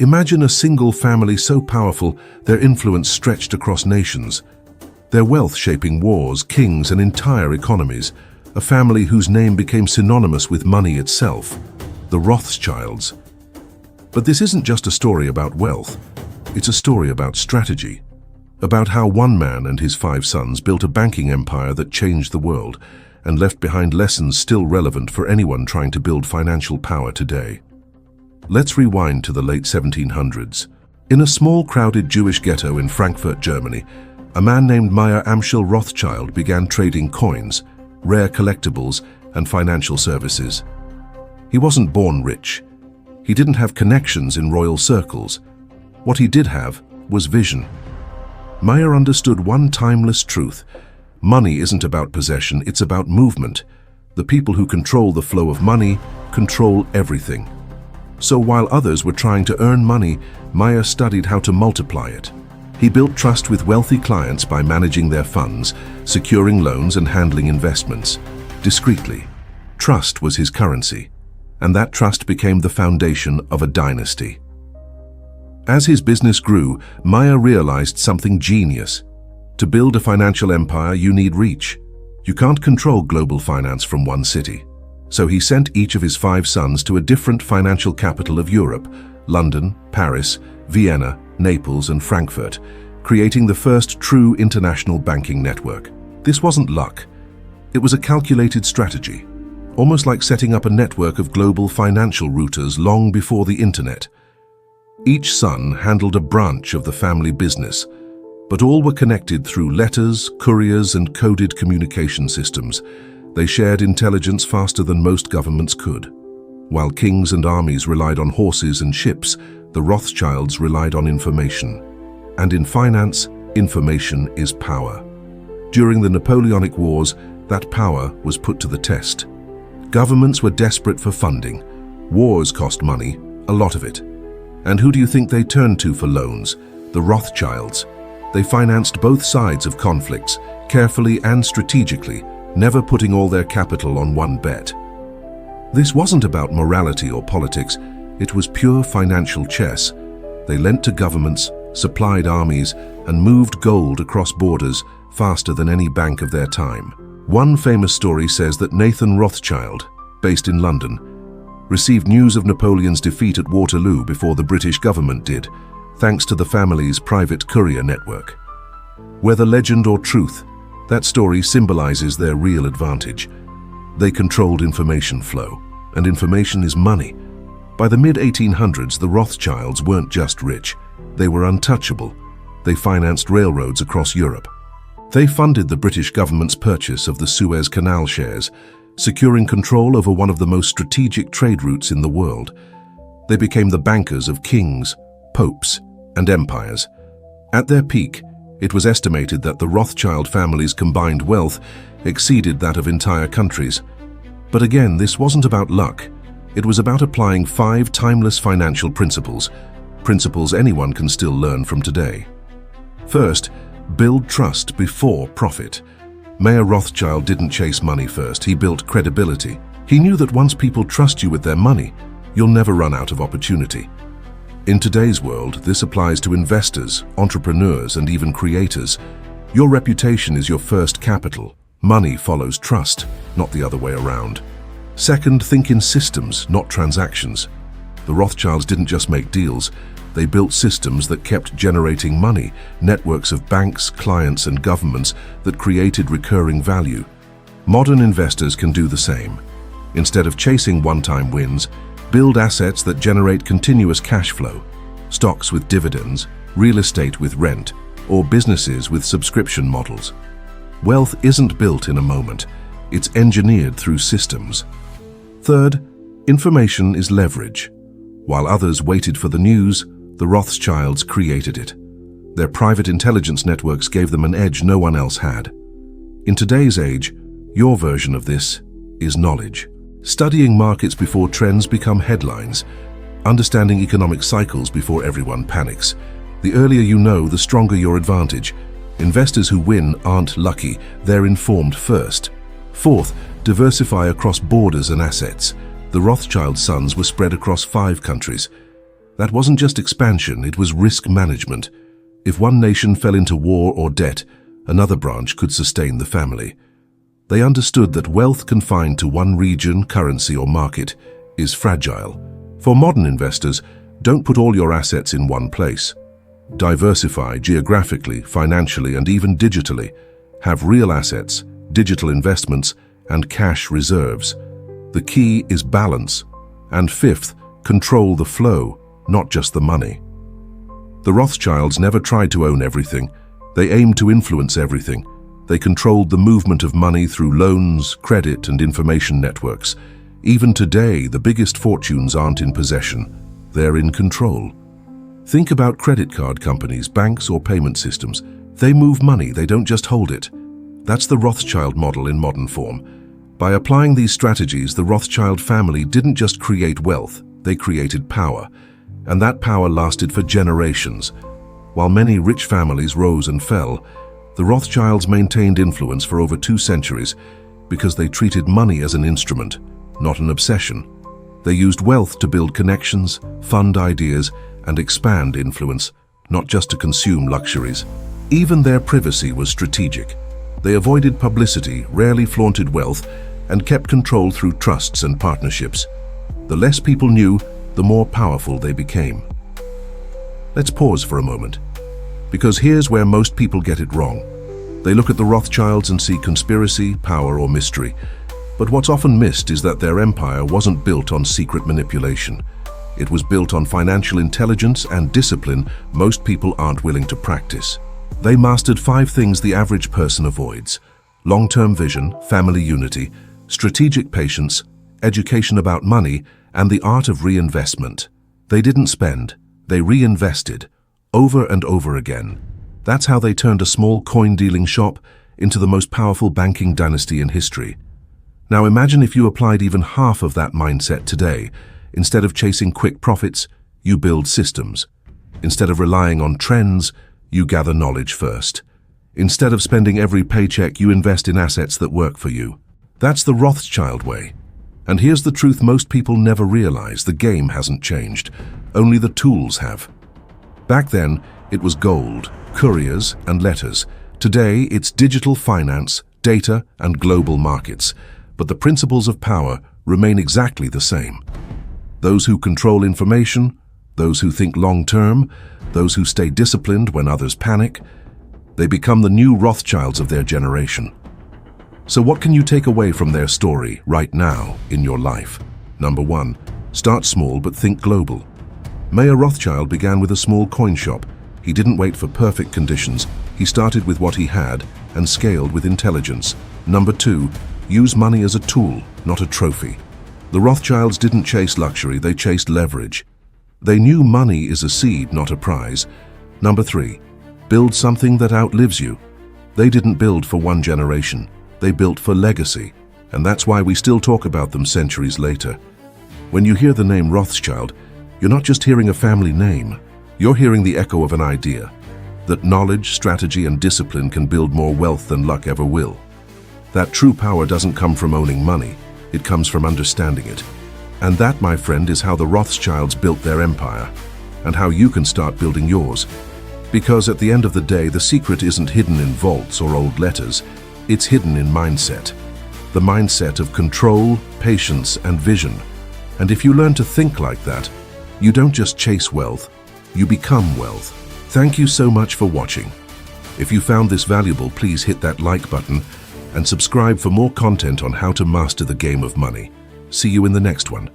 Imagine a single family so powerful their influence stretched across nations, their wealth shaping wars, kings, and entire economies. A family whose name became synonymous with money itself, the Rothschilds. But this isn't just a story about wealth, it's a story about strategy, about how one man and his 5 sons built a banking empire that changed the world and left behind lessons still relevant for anyone trying to build financial power today. Let's rewind to the late 1700s. In a small, crowded Jewish ghetto in Frankfurt, Germany, a man named Meyer Amschel Rothschild began trading coins, rare collectibles, and financial services. He wasn't born rich. He didn't have connections in royal circles. What he did have was vision. Meyer understood one timeless truth. Money isn't about possession, it's about movement. The people who control the flow of money control everything. So while others were trying to earn money, Meyer studied how to multiply it. He built trust with wealthy clients by managing their funds, securing loans, and handling investments discreetly. Trust was his currency, and that trust became the foundation of a dynasty. As his business grew, Meyer realized something genius. To build a financial empire, you need reach. You can't control global finance from one city. So he sent each of his 5 sons to a different financial capital of Europe: London, Paris, Vienna, Naples, and Frankfurt, creating the first true international banking network. This wasn't luck. It was a calculated strategy, almost like setting up a network of global financial routers long before the internet. Each son handled a branch of the family business, but all were connected through letters, couriers, and coded communication systems. They shared intelligence faster than most governments could. While kings and armies relied on horses and ships, the Rothschilds relied on information. And in finance, information is power. During the Napoleonic Wars, that power was put to the test. Governments were desperate for funding. Wars cost money, a lot of it. And who do you think they turned to for loans? The Rothschilds. They financed both sides of conflicts, carefully and strategically, never putting all their capital on one bet. This wasn't about morality or politics, it was pure financial chess. They lent to governments, supplied armies, and moved gold across borders faster than any bank of their time. One famous story says that Nathan Rothschild, based in London, received news of Napoleon's defeat at Waterloo before the British government did, thanks to the family's private courier network. Whether legend or truth, that story symbolizes their real advantage. They controlled information flow, and information is money. By the mid-1800s, the Rothschilds weren't just rich, they were untouchable. They financed railroads across Europe. They funded the British government's purchase of the Suez Canal shares, securing control over one of the most strategic trade routes in the world. They became the bankers of kings, popes, and empires. At their peak, it was estimated that the Rothschild family's combined wealth exceeded that of entire countries. But again, this wasn't about luck. It was about applying 5 timeless financial principles anyone can still learn from today. First, build trust before profit. Meyer Rothschild didn't chase money first, he built credibility. He knew that once people trust you with their money, you'll never run out of opportunity. In today's world, this applies to investors, entrepreneurs, and even creators. Your reputation is your first capital. Money follows trust, not the other way around. Second, think in systems, not transactions. The Rothschilds didn't just make deals, they built systems that kept generating money, networks of banks, clients, and governments that created recurring value. Modern investors can do the same. Instead of chasing one-time wins, build assets that generate continuous cash flow, stocks with dividends, real estate with rent, or businesses with subscription models. Wealth isn't built in a moment, it's engineered through systems. Third, information is leverage. While others waited for the news, the Rothschilds created it. Their private intelligence networks gave them an edge no one else had. In today's age, your version of this is knowledge. Studying markets before trends become headlines, understanding economic cycles before everyone panics. The earlier you know, the stronger your advantage. Investors who win aren't lucky, they're informed first. Fourth, diversify across borders and assets. The Rothschild sons were spread across 5 countries. That wasn't just expansion, it was risk management. If one nation fell into war or debt, another branch could sustain the family. They understood that wealth confined to one region, currency, or market is fragile. For modern investors, don't put all your assets in one place. Diversify geographically, financially, and even digitally. Have real assets, digital investments, and cash reserves. The key is balance. And fifth, control the flow, not just the money. The Rothschilds never tried to own everything. They aimed to influence everything. They controlled the movement of money through loans, credit, and information networks. Even today, the biggest fortunes aren't in possession. They're in control. Think about credit card companies, banks, or payment systems. They move money, they don't just hold it. That's the Rothschild model in modern form. By applying these strategies, the Rothschild family didn't just create wealth, they created power. And that power lasted for generations. While many rich families rose and fell, the Rothschilds maintained influence for over 2 centuries because they treated money as an instrument, not an obsession. They used wealth to build connections, fund ideas, and expand influence, not just to consume luxuries. Even their privacy was strategic. They avoided publicity, rarely flaunted wealth, and kept control through trusts and partnerships. The less people knew, the more powerful they became. Let's pause for a moment, because here's where most people get it wrong. They look at the Rothschilds and see conspiracy, power, or mystery. But what's often missed is that their empire wasn't built on secret manipulation. It was built on financial intelligence and discipline most people aren't willing to practice. They mastered 5 things the average person avoids: long-term vision, family unity, strategic patience, education about money, and the art of reinvestment. They didn't spend, they reinvested, over and over again. That's how they turned a small coin-dealing shop into the most powerful banking dynasty in history. Now imagine if you applied even half of that mindset today. Instead of chasing quick profits, you build systems. Instead of relying on trends, you gather knowledge first. Instead of spending every paycheck, you invest in assets that work for you. That's the Rothschild way. And here's the truth most people never realize: the game hasn't changed. Only the tools have. Back then, it was gold, couriers, and letters. Today, it's digital finance, data, and global markets. But the principles of power remain exactly the same. Those who control information, those who think long-term, those who stay disciplined when others panic, they become the new Rothschilds of their generation. So what can you take away from their story right now in your life? Number 1, start small but think global. Mayer Rothschild began with a small coin shop. He didn't wait for perfect conditions. He started with what he had and scaled with intelligence. Number 2, use money as a tool, not a trophy. The Rothschilds didn't chase luxury, they chased leverage. They knew money is a seed, not a prize. Number 3, build something that outlives you. They didn't build for one generation, they built for legacy, and that's why we still talk about them centuries later. When you hear the name Rothschild, you're not just hearing a family name, you're hearing the echo of an idea, that knowledge, strategy, and discipline can build more wealth than luck ever will. That true power doesn't come from owning money, it comes from understanding it. And that, my friend, is how the Rothschilds built their empire, and how you can start building yours. Because at the end of the day, the secret isn't hidden in vaults or old letters, it's hidden in mindset. The mindset of control, patience, and vision. And if you learn to think like that, you don't just chase wealth, you become wealth. Thank you so much for watching. If you found this valuable, please hit that like button and subscribe for more content on how to master the game of money. See you in the next one.